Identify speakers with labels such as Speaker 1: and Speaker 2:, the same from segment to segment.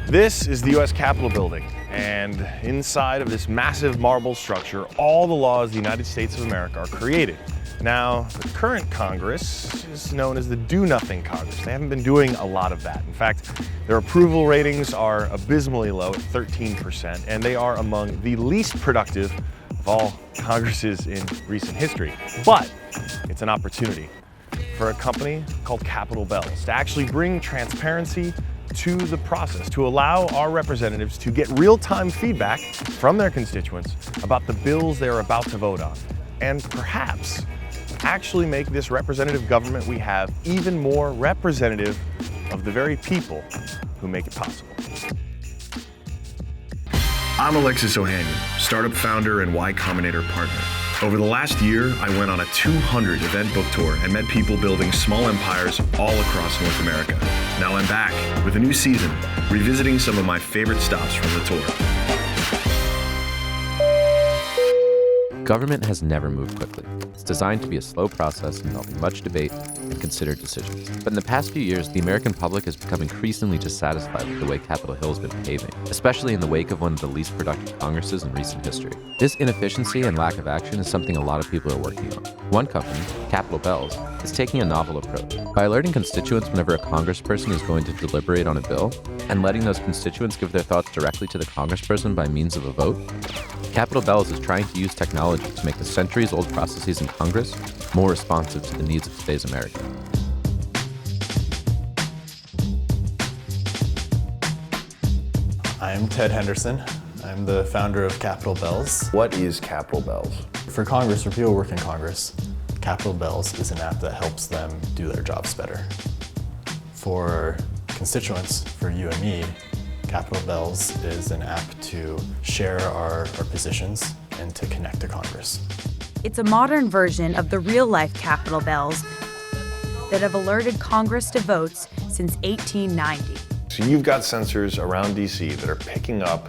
Speaker 1: This is the U.S. Capitol building, and inside of this massive marble structure, all the laws of the United States of America are created. Now, the current Congress is known as the Do-Nothing Congress. They haven't been doing a lot of that. In fact, their approval ratings are abysmally low at 13%, and they are among the least productive of all Congresses in recent history. But it's an opportunity for a company called Capitol Bells to actually bring transparency to the process, to allow our representatives to get real-time feedback from their constituents about the bills they're about to vote on, and perhaps actually make this representative government we have even more representative of the very people who make it possible.
Speaker 2: I'm Alexis Ohanian, startup founder and Y Combinator partner. Over the last year, I went on a 200 event book tour and met people building small empires all across North America. Now I'm back with a new season, revisiting some of my favorite stops from the tour.
Speaker 3: Government has never moved quickly. It's designed to be a slow process involving much debate and considered decisions. But in the past few years, the American public has become increasingly dissatisfied with the way Capitol Hill has been behaving, especially in the wake of one of the least productive Congresses in recent history. This inefficiency and lack of action is something a lot of people are working on. One company, Capitol Bells, is taking a novel approach. By alerting constituents whenever a congressperson is going to deliberate on a bill, and letting those constituents give their thoughts directly to the congressperson by means of a vote, Capitol Bells is trying to use technology to make the centuries-old processes in Congress more responsive to the needs of today's America.
Speaker 4: I'm Ted Henderson. I'm the founder of Capitol Bells.
Speaker 1: What is Capitol Bells?
Speaker 4: For Congress, for people who work in Congress, Capitol Bells is an app that helps them do their jobs better. For constituents, for you and me, Capitol Bells is an app to share our positions and to connect to Congress.
Speaker 5: It's a modern version of the real-life Capitol Bells that have alerted Congress to votes since 1890.
Speaker 1: So you've got sensors around DC that are picking up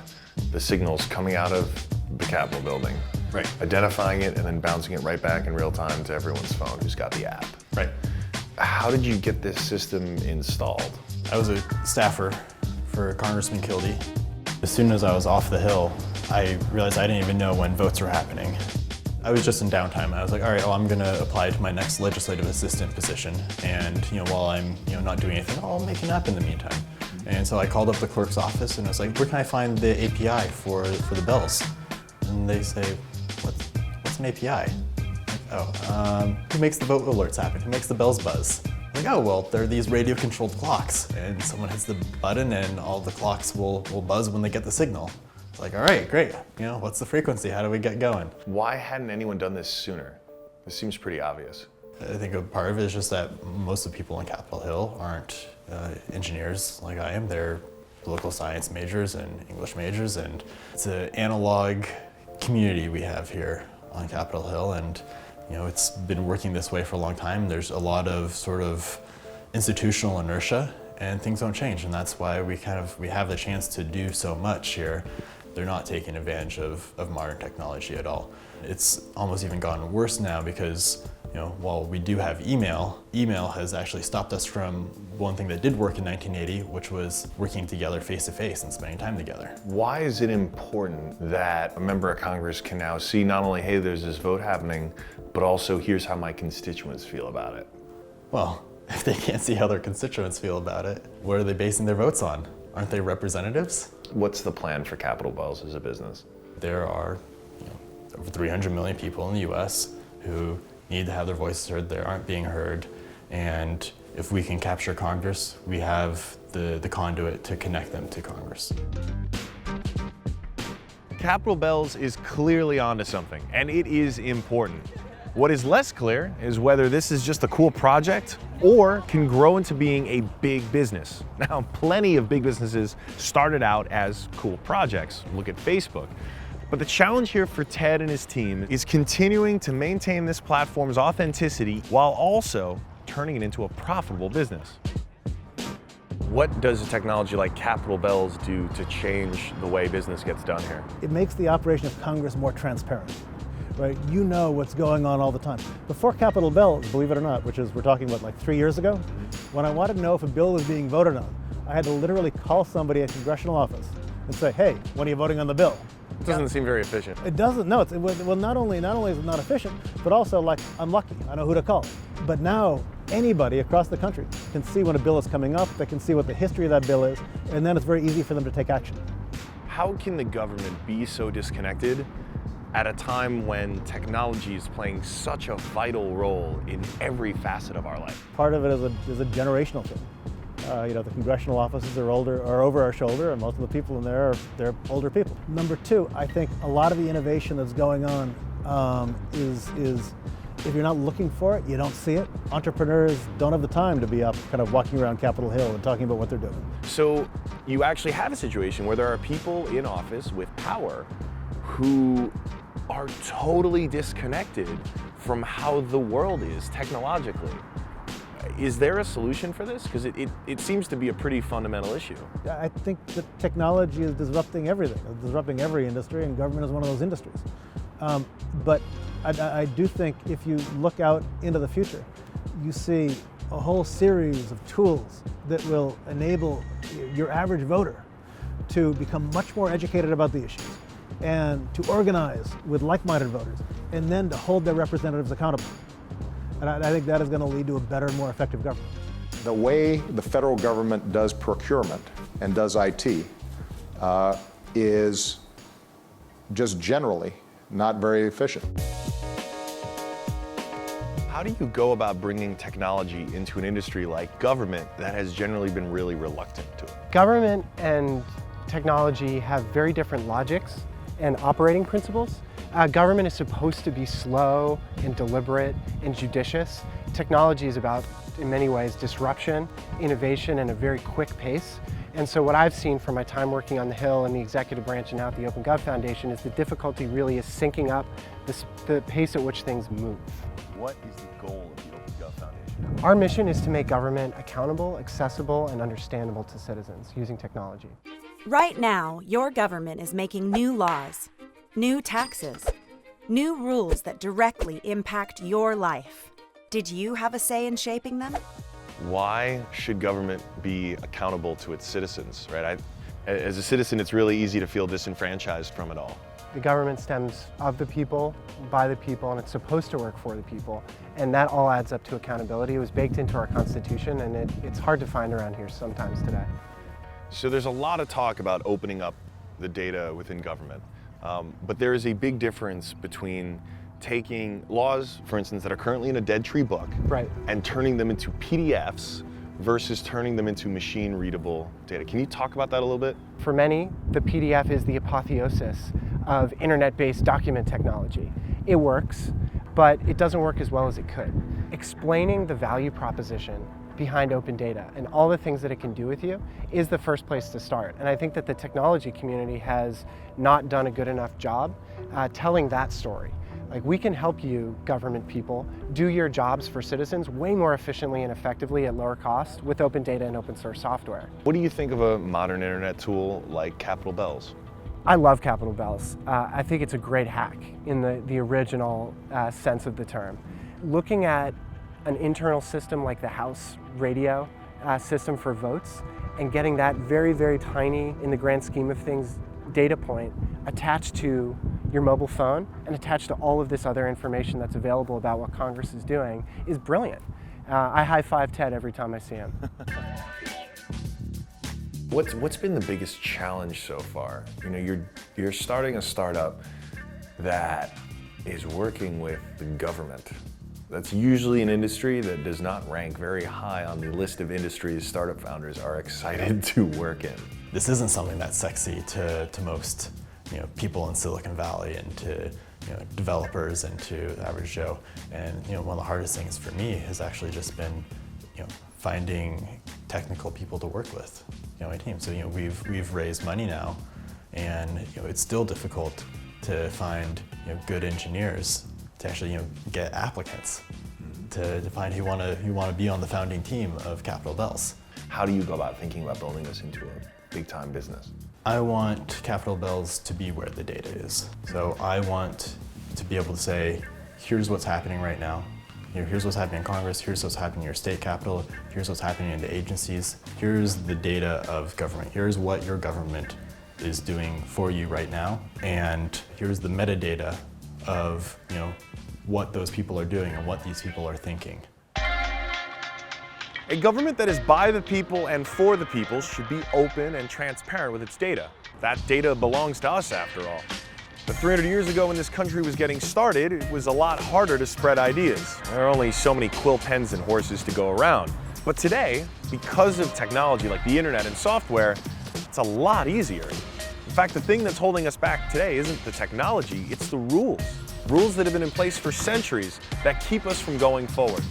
Speaker 1: the signals coming out of the Capitol building,
Speaker 4: Right.
Speaker 1: identifying it and then bouncing it right back in real time to everyone's phone who's got the app.
Speaker 4: Right.
Speaker 1: How did you get this system installed?
Speaker 4: I was a staffer for Congressman Kildee. As soon as I was off the Hill, I realized I didn't even know when votes were happening. I was just in downtime. I was like, all right, well, I'm gonna apply to my next legislative assistant position. And while I'm not doing anything, I'll make an app in the meantime. And so I called up the clerk's office and I was like, where can I find the API for the bells? And they say, what's an API? Who makes the vote alerts happen? Who makes the bells buzz? I'm like, oh, well, there are these radio-controlled clocks, and someone hits the button and all the clocks will buzz when they get the signal. It's like, all right, great. What's the frequency? How do we get going?
Speaker 1: Why hadn't anyone done this sooner? This seems pretty obvious.
Speaker 4: I think a part of it is just that most of the people on Capitol Hill aren't engineers like I am. They're political science majors and English majors, and it's an analog community we have here on Capitol Hill, and it's been working this way for a long time. There's a lot of sort of institutional inertia, and things don't change, and that's why we have the chance to do so much here. They're not taking advantage of modern technology at all. It's almost even gotten worse now because while we do have email has actually stopped us from one thing that did work in 1980, which was working together face-to-face and spending time together.
Speaker 1: Why is it important that a member of Congress can now see not only, hey, there's this vote happening, but also here's how my constituents feel about it?
Speaker 4: Well, if they can't see how their constituents feel about it, what are they basing their votes on? Aren't they representatives?
Speaker 1: What's the plan for Capitol Bells as a business?
Speaker 4: There are over 300 million people in the US who need to have their voices heard. They aren't being heard. And if we can capture Congress, we have the conduit to connect them to Congress.
Speaker 1: Capitol Bells is clearly onto something, and it is important. What is less clear is whether this is just a cool project or can grow into being a big business. Now, plenty of big businesses started out as cool projects. Look at Facebook. But the challenge here for Ted and his team is continuing to maintain this platform's authenticity while also turning it into a profitable business. What does a technology like Capitol Bells do to change the way business gets done here?
Speaker 6: It makes the operation of Congress more transparent, right? You know what's going on all the time. Before Capitol Bells, believe it or not, which is we're talking about like 3 years ago, when I wanted to know if a bill was being voted on, I had to literally call somebody at congressional office and say, hey, when are you voting on the bill?
Speaker 1: It doesn't seem very efficient.
Speaker 6: It doesn't, no, well, not only is it not efficient, but also like, I'm lucky, I know who to call. But now, anybody across the country can see when a bill is coming up, they can see what the history of that bill is, and then it's very easy for them to take action.
Speaker 1: How can the government be so disconnected at a time when technology is playing such a vital role in every facet of our life?
Speaker 6: Part of it is a generational thing. The congressional offices are over our shoulder, and most of the people in there they're older people. Number two, I think a lot of the innovation that's going on is if you're not looking for it, you don't see it. Entrepreneurs don't have the time to be up kind of walking around Capitol Hill and talking about what they're doing.
Speaker 1: So you actually have a situation where there are people in office with power who are totally disconnected from how the world is technologically. Is there a solution for this? Because it seems to be a pretty fundamental issue.
Speaker 6: I think that technology is disrupting everything. It's disrupting every industry, and government is one of those industries. But I do think if you look out into the future, you see a whole series of tools that will enable your average voter to become much more educated about the issues and to organize with like-minded voters and then to hold their representatives accountable. And I think that is going to lead to a better, more effective government.
Speaker 7: The way the federal government does procurement and does IT is just generally not very efficient.
Speaker 1: How do you go about bringing technology into an industry like government that has generally been really reluctant to it?
Speaker 8: Government and technology have very different logics and operating principles. Government is supposed to be slow and deliberate and judicious. Technology is about, in many ways, disruption, innovation, and a very quick pace. And so what I've seen from my time working on the Hill and the executive branch and now at the OpenGov Foundation is the difficulty really is syncing up the pace at which things move.
Speaker 1: What is the goal of the OpenGov Foundation?
Speaker 8: Our mission is to make government accountable, accessible, and understandable to citizens using technology.
Speaker 5: Right now, your government is making new laws, new taxes, new rules that directly impact your life. Did you have a say in shaping them?
Speaker 1: Why should government be accountable to its citizens, right? As a citizen, it's really easy to feel disenfranchised from it all.
Speaker 8: The government stems of the people, by the people, and it's supposed to work for the people. And that all adds up to accountability. It was baked into our Constitution, and it's hard to find around here sometimes today.
Speaker 1: So there's a lot of talk about opening up the data within government. But there is a big difference between taking laws, for instance, that are currently in a dead tree book,
Speaker 8: right,
Speaker 1: and turning them into PDFs versus turning them into machine-readable data. Can you talk about that a little bit?
Speaker 8: For many, the PDF is the apotheosis of internet-based document technology. It works, but it doesn't work as well as it could. Explaining the value proposition behind open data and all the things that it can do with you is the first place to start. And I think that the technology community has not done a good enough job telling that story. Like, we can help you, government people, do your jobs for citizens way more efficiently and effectively at lower cost with open data and open source software.
Speaker 1: What do you think of a modern internet tool like Capitol Bells?
Speaker 8: I love Capitol Bells. I think it's a great hack in the original sense of the term. Looking at an internal system like the House radio system for votes and getting that very, very tiny, in the grand scheme of things, data point attached to your mobile phone and attached to all of this other information that's available about what Congress is doing is brilliant. I high-five Ted every time I see him.
Speaker 1: What's been the biggest challenge so far? You know, you're starting a startup that is working with the government. That's usually an industry that does not rank very high on the list of industries startup founders are excited to work in.
Speaker 4: This isn't something that's sexy to most people in Silicon Valley and to developers and to the average Joe. And one of the hardest things for me has actually just been finding technical people to work with my team. So we've raised money now, and it's still difficult to find good engineers to actually get applicants to find who want to be on the founding team of Capitol Bells.
Speaker 1: How do you go about thinking about building this into a big-time business?
Speaker 4: I want Capitol Bells to be where the data is. So I want to be able to say, here's what's happening right now. here's what's happening in Congress, here's what's happening in your state capitol, here's what's happening in the agencies, here's the data of government, here's what your government is doing for you right now, and here's the metadata of what those people are doing and what these people are thinking.
Speaker 1: A government that is by the people and for the people should be open and transparent with its data. That data belongs to us, after all. But 300 years ago, when this country was getting started, it was a lot harder to spread ideas. There are only so many quill pens and horses to go around. But today, because of technology like the internet and software, it's a lot easier. In fact, the thing that's holding us back today isn't the technology, it's the rules. Rules that have been in place for centuries that keep us from going forward.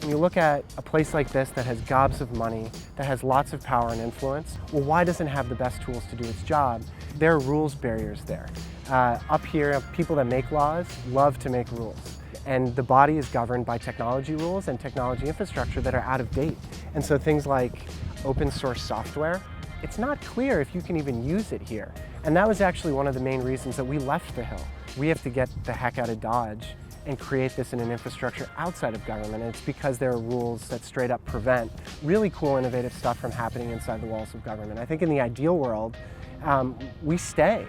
Speaker 8: When you look at a place like this that has gobs of money, that has lots of power and influence, well, why doesn't it have the best tools to do its job? There are rules barriers there. Up here, people that make laws love to make rules. And the body is governed by technology rules and technology infrastructure that are out of date. And so things like open source software, it's not clear if you can even use it here. And that was actually one of the main reasons that we left the Hill. We have to get the heck out of Dodge and create this in an infrastructure outside of government. And it's because there are rules that straight up prevent really cool, innovative stuff from happening inside the walls of government. I think in the ideal world, we stay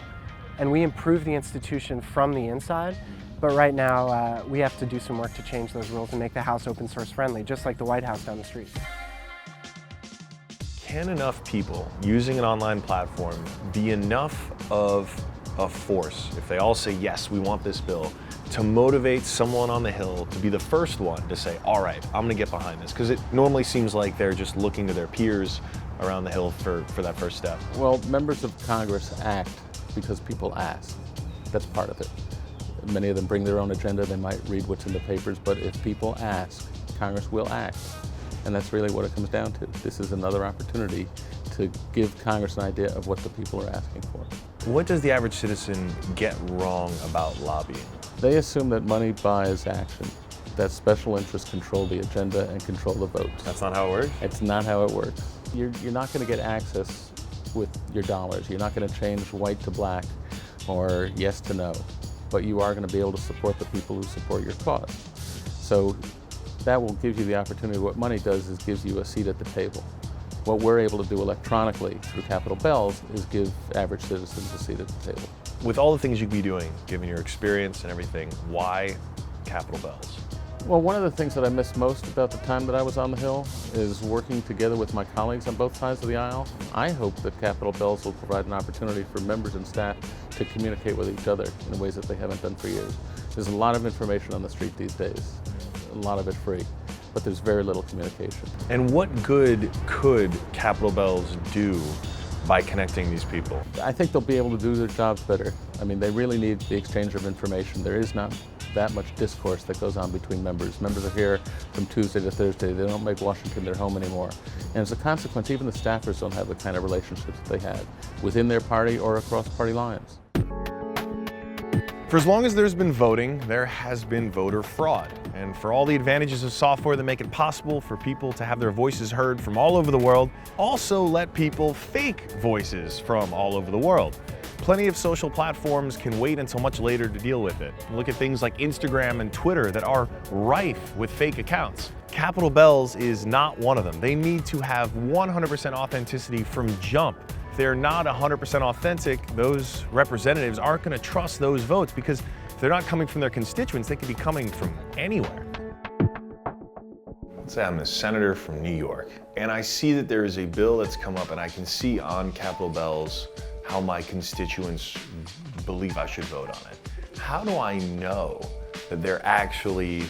Speaker 8: and we improve the institution from the inside. But right now, we have to do some work to change those rules and make the House open source friendly, just like the White House down the street.
Speaker 1: Can enough people using an online platform be enough of a force, if they all say, yes, we want this bill, to motivate someone on the Hill to be the first one to say, all right, I'm gonna get behind this? Because it normally seems like they're just looking to their peers around the Hill for that first step.
Speaker 9: Well, members of Congress act because people ask. That's part of it. Many of them bring their own agenda, they might read what's in the papers, but if people ask, Congress will act. And that's really what it comes down to. This is another opportunity to give Congress an idea of what the people are asking for.
Speaker 1: What does the average citizen get wrong about lobbying?
Speaker 9: They assume that money buys action, that special interests control the agenda and control the votes.
Speaker 1: That's not how it works?
Speaker 9: It's not how it works. You're not going to get access with your dollars. You're not going to change white to black or yes to no, but you are going to be able to support the people who support your cause. So that will give you the opportunity. What money does is gives you a seat at the table. What we're able to do electronically through Capitol Bells is give average citizens a seat at the table.
Speaker 1: With all the things you could be doing, given your experience and everything, why Capitol Bells?
Speaker 9: Well, one of the things that I miss most about the time that I was on the Hill is working together with my colleagues on both sides of the aisle. I hope that Capitol Bells will provide an opportunity for members and staff to communicate with each other in ways that they haven't done for years. There's a lot of information on the street these days, a lot of it free, but there's very little communication.
Speaker 1: And what good could Capitol Bells do by connecting these people?
Speaker 9: I think they'll be able to do their jobs better. I mean, they really need the exchange of information. There is not that much discourse that goes on between members. Members are here from Tuesday to Thursday. They don't make Washington their home anymore. And as a consequence, even the staffers don't have the kind of relationships that they had within their party or across party lines.
Speaker 1: For as long as there's been voting, there has been voter fraud. And for all the advantages of software that make it possible for people to have their voices heard from all over the world, also let people fake voices from all over the world. Plenty of social platforms can wait until much later to deal with it. Look at things like Instagram and Twitter that are rife with fake accounts. Capitol Bells is not one of them. They need to have 100% authenticity from jump. If they're not 100% authentic, those representatives aren't going to trust those votes, because if they're not coming from their constituents, they could be coming from anywhere. Let's say I'm a senator from New York, and I see that there is a bill that's come up, and I can see on Capitol Bells how my constituents believe I should vote on it. How do I know that they're actually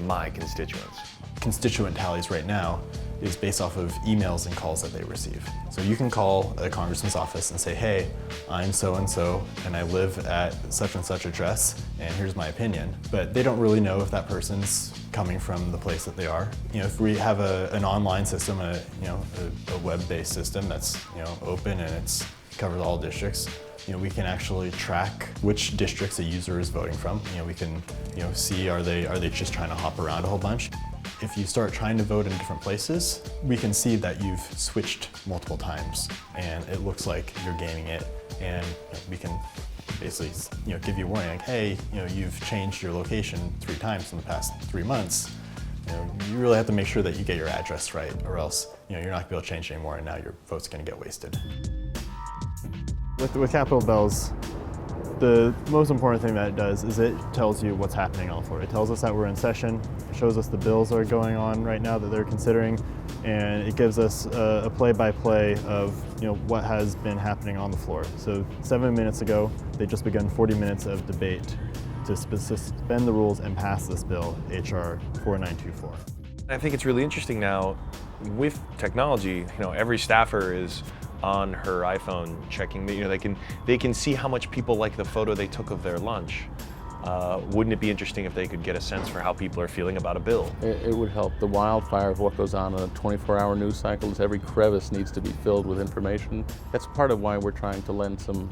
Speaker 1: my constituents?
Speaker 4: Constituent tallies right now is based off of emails and calls that they receive. So you can call a congressman's office and say, hey, I'm so-and-so and I live at such and such address and here's my opinion. But they don't really know if that person's coming from the place that they are. You know, if we have an online system, a web-based system that's open and it's covers all districts, we can actually track which districts a user is voting from. We can see are they just trying to hop around a whole bunch. If you start trying to vote in different places, we can see that you've switched multiple times and it looks like you're gaming it, and we can basically, give you a warning, like, hey, you've changed your location 3 times in the past 3 months. You really have to make sure that you get your address right, or else, you're not gonna be able to change anymore, and now your vote's gonna get wasted.
Speaker 10: With Capitol Bells, the most important thing that it does is it tells you what's happening on the floor. It tells us that we're in session, it shows us the bills that are going on right now that they're considering, and it gives us a play-by-play of what has been happening on the floor. So 7 minutes ago, they just begun 40 minutes of debate to suspend the rules and pass this bill, HR 4924.
Speaker 1: I think it's really interesting now with technology, every staffer is on her iPhone checking, they can see how much people like the photo they took of their lunch. Wouldn't it be interesting if they could get a sense for how people are feeling about a bill?
Speaker 9: It would help. The wildfire of what goes on in a 24-hour news cycle is every crevice needs to be filled with information. That's part of why we're trying to lend some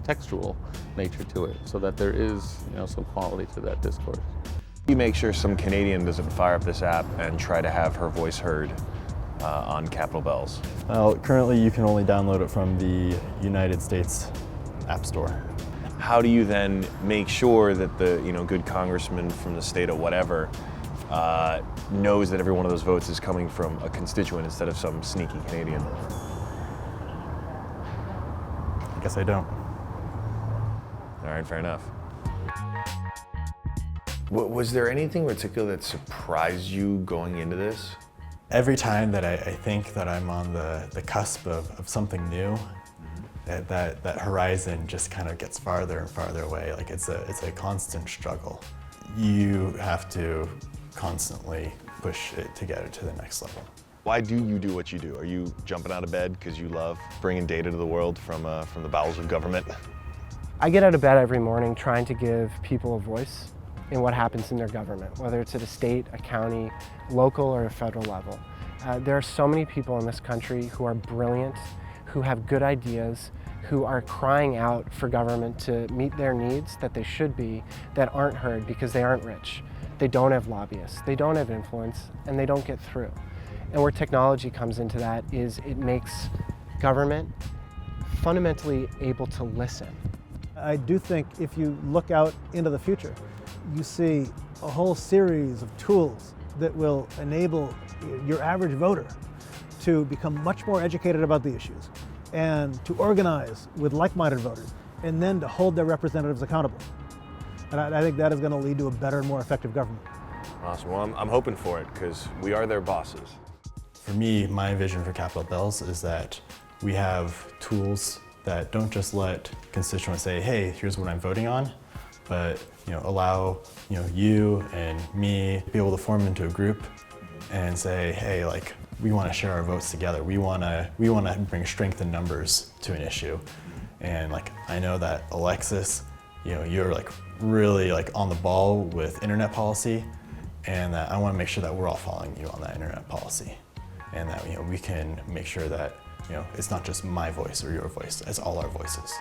Speaker 9: textual nature to it, so that there is some quality to that discourse.
Speaker 1: You make sure some Canadian doesn't fire up this app and try to have her voice heard on Capitol Bells.
Speaker 10: Well, currently you can only download it from the United States App Store.
Speaker 1: How do you then make sure that the good congressman from the state of whatever knows that every one of those votes is coming from a constituent instead of some sneaky Canadian?
Speaker 10: I guess I don't.
Speaker 1: All right, fair enough. Was there anything particular that surprised you going into this?
Speaker 4: Every time that I think that I'm on the cusp of something new, that horizon just kind of gets farther and farther away. Like it's a constant struggle. You have to constantly push it to get it to the next level.
Speaker 1: Why do you do what you do? Are you jumping out of bed because you love bringing data to the world from the bowels of government?
Speaker 8: I get out of bed every morning trying to give people a voice in what happens in their government, whether it's at a state, a county, local, or a federal level. There are so many people in this country who are brilliant, who have good ideas, who are crying out for government to meet their needs that they should be, that aren't heard because they aren't rich. They don't have lobbyists, they don't have influence, and they don't get through. And where technology comes into that is it makes government fundamentally able to listen.
Speaker 6: I do think if you look out into the future, you see a whole series of tools that will enable your average voter to become much more educated about the issues and to organize with like-minded voters and then to hold their representatives accountable. And I think that is going to lead to a better and more effective government.
Speaker 1: Awesome. Well, I'm hoping for it because we are their bosses.
Speaker 4: For me, my vision for Capitol Bells is that we have tools that don't just let constituents say, hey, here's what I'm voting on, but allow you and me to be able to form into a group and say, hey, like we want to share our votes together. We want to bring strength in numbers to an issue. And like I know that Alexis, you're like really like on the ball with internet policy, and that I want to make sure that we're all following you on that internet policy, and that we can make sure that it's not just my voice or your voice, it's all our voices.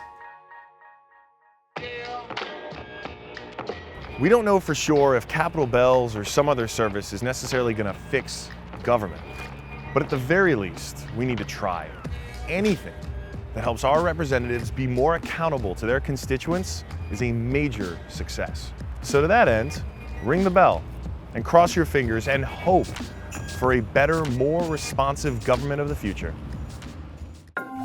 Speaker 1: We don't know for sure if Capitol Bells or some other service is necessarily going to fix government, but at the very least, we need to try it. Anything that helps our representatives be more accountable to their constituents is a major success. So to that end, ring the bell and cross your fingers and hope for a better, more responsive government of the future.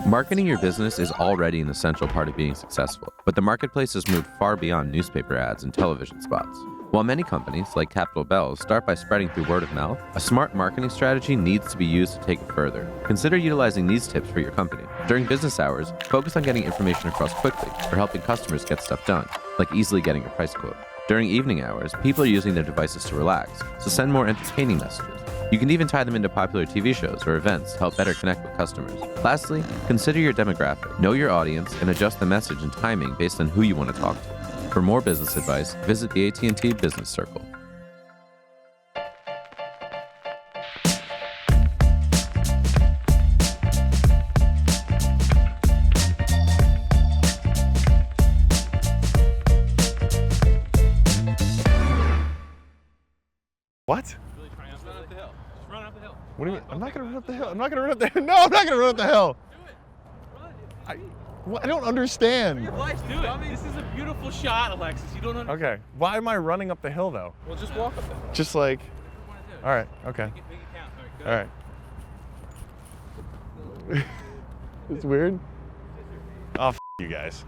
Speaker 3: Marketing your business is already an essential part of being successful, but the marketplace has moved far beyond newspaper ads and television spots. While many companies, like Capitol Bells, start by spreading through word of mouth, a smart marketing strategy needs to be used to take it further. Consider utilizing these tips for your company. During business hours, focus on getting information across quickly or helping customers get stuff done, like easily getting a price quote. During evening hours, people are using their devices to relax, so send more entertaining messages. You can even tie them into popular TV shows or events to help better connect with customers. Lastly, consider your demographic. Know your audience and adjust the message and timing based on who you want to talk to. For more business advice, visit the AT&T Business Circle.
Speaker 1: What? What do you mean? I'm not gonna run up the hill. I'm not gonna run up the hill. No, I'm not gonna run up the hill. I don't understand.
Speaker 11: Let's do it. This is a beautiful shot, Alexis. You don't understand.
Speaker 1: Okay. Why am I running up the hill though?
Speaker 11: Well, just walk up there.
Speaker 1: Just like. All right. Okay.
Speaker 11: Make it count. All right,
Speaker 1: All right. It's weird. Oh, you guys.